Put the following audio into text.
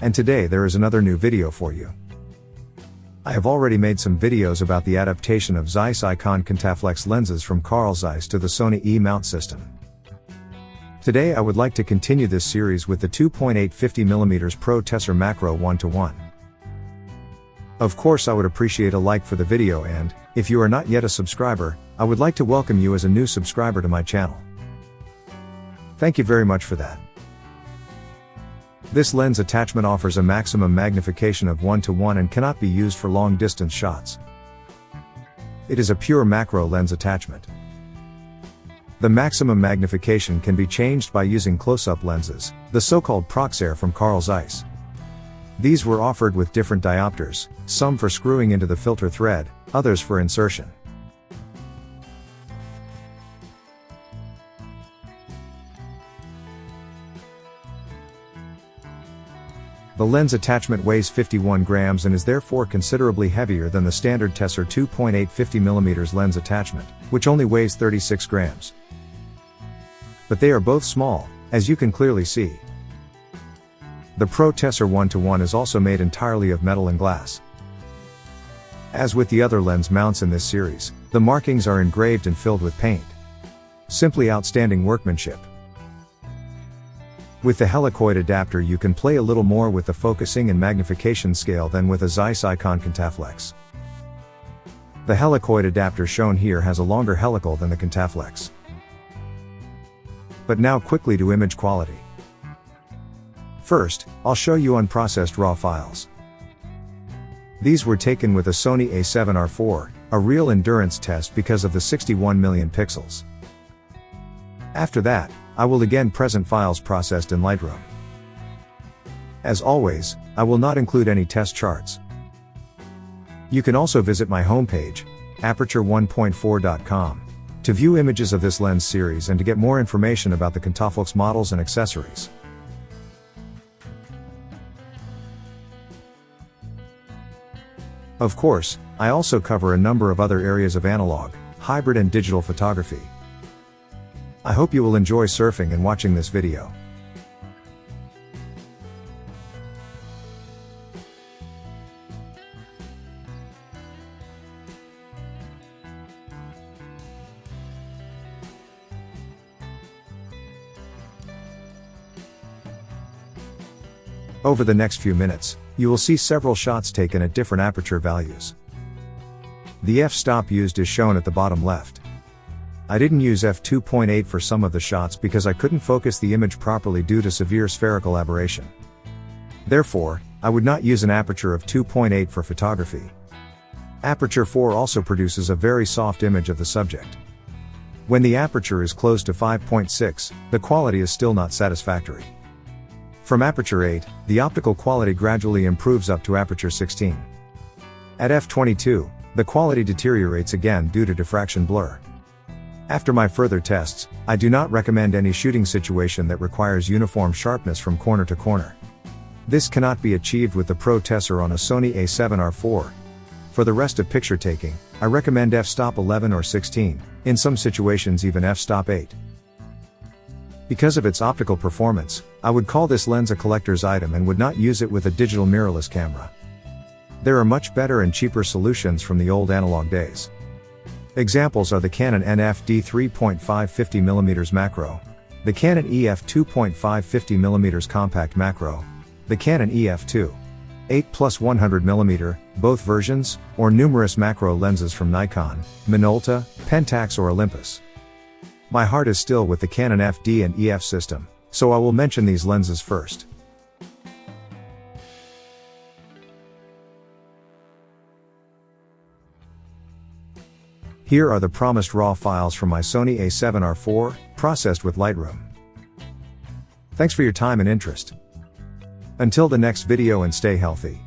and today there is another new video for you. I have already made some videos about the adaptation of Zeiss Ikon Contaflex lenses from Carl Zeiss to the Sony E-mount system. Today I would like to continue this series with the 2.8 50mm Pro-Tessar macro 1:1. Of course I would appreciate a like for the video, and, if you are not yet a subscriber, I would like to welcome you as a new subscriber to my channel. Thank you very much for that. This lens attachment offers a maximum magnification of 1:1 and cannot be used for long distance shots. It is a pure macro lens attachment. The maximum magnification can be changed by using close-up lenses, the so-called Pro-Tessar from Carl Zeiss. These were offered with different diopters, some for screwing into the filter thread, others for insertion. The lens attachment weighs 51 grams and is therefore considerably heavier than the standard Tessar 2.8 50mm lens attachment, which only weighs 36 grams. But they are both small, as you can clearly see. The Pro-Tessar 1:1 is also made entirely of metal and glass. As with the other lens mounts in this series, the markings are engraved and filled with paint. Simply outstanding workmanship. With the helicoid adapter you can play a little more with the focusing and magnification scale than with a Zeiss Ikon Contaflex. The helicoid adapter shown here has a longer helical than the Contaflex. But now quickly to image quality. First, I'll show you unprocessed RAW files. These were taken with a Sony A7rIV, a real endurance test because of the 61 million pixels. After that, I will again present files processed in Lightroom. As always, I will not include any test charts. You can also visit my homepage, apertureonepointfour.com, to view images of this lens series and to get more information about the Contaflex models and accessories. Of course, I also cover a number of other areas of analog, hybrid and digital photography. I hope you will enjoy surfing and watching this video. Over the next few minutes, you will see several shots taken at different aperture values. The f-stop used is shown at the bottom left. I didn't use f2.8 for some of the shots because I couldn't focus the image properly due to severe spherical aberration. Therefore, I would not use an aperture of 2.8 for photography. Aperture 4 also produces a very soft image of the subject. When the aperture is close to 5.6, the quality is still not satisfactory. From aperture 8, the optical quality gradually improves up to aperture 16. At f22, the quality deteriorates again due to diffraction blur. After my further tests, I do not recommend any shooting situation that requires uniform sharpness from corner to corner. This cannot be achieved with the Pro-Tessar on a Sony A7rIV. For the rest of picture taking, I recommend f-stop 11 or 16, in some situations even f-stop 8. Because of its optical performance, I would call this lens a collector's item and would not use it with a digital mirrorless camera. There are much better and cheaper solutions from the old analog days. Examples are the Canon NF-D 3.5 50mm macro, the Canon EF 2.5 50mm compact macro, the Canon EF2 8+ 100mm, both versions, or numerous macro lenses from Nikon, Minolta, Pentax or Olympus. My heart is still with the Canon FD and EF system, so I will mention these lenses first. Here are the promised RAW files from my Sony A7rIV, processed with Lightroom. Thanks for your time and interest. Until the next video, and stay healthy.